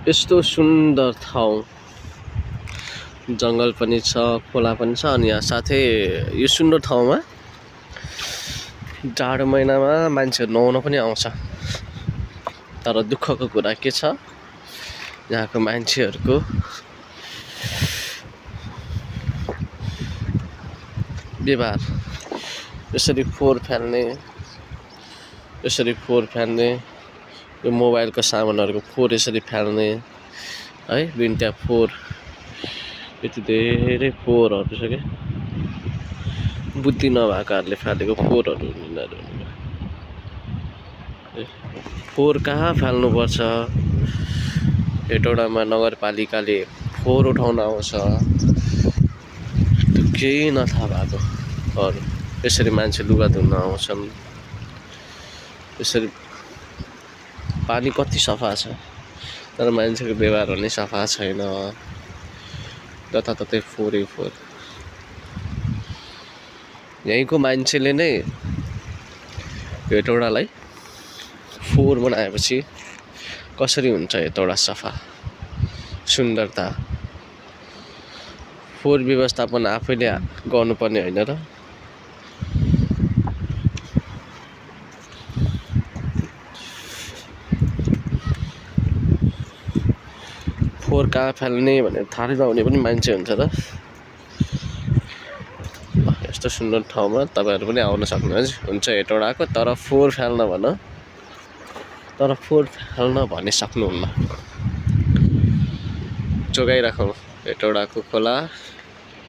यस्तो सुन्दर ठाउँ, जङ्गल पनि छ, खोला पनि छ अनि यहाँ साथै यो सुन्दर ठाउँमा जाडो महिनामा मान्छेहरू नुहाउन पनि आउँछ। तर दुःखको कुरा के छ, यहाँको मान्छेहरूको व्यवहार यसरी फोहोर फाल्ने, यो मोबाइलको सामानहरूको फोहोर यसरी फाल्ने है, बिनट्या फोहोर, यति धेरै फोहोरहरू छ क्या, बुद्धि नभएकाहरूले फालेको फोहोरहरू यिनीहरू। फोहोर कहाँ फाल्नुपर्छ, हेटौडामा नगरपालिकाले फोहोर उठाउन आउँछ, त्यो केही नथाहा भएकोहरू यसरी मान्छे लुगा धुन आउँछन्। यसरी पानी कति सफा छ, तर मान्छेको व्यवहार भने सफा छैन, जताततै फोहोरै फोहोर। यहीँको मान्छेले नै हेटौडालाई फोहोर बनाएपछि कसरी हुन्छ हेटौडा सफा, सुन्दरता। फोहोर व्यवस्थापन आफैले गर्नुपर्ने होइन र? फोहोर कहाँ फाल्ने भनेर थाहा नहुने पनि मान्छे हुन्छ र? यस्तो सुन्दर ठाउँमा तपाईँहरू पनि आउन सक्नुहुन्छ हेटौडाको, तर फोहोर फाल्न भने सक्नुहुन्न। जोगाइराखौँ हेटौडाको खोला।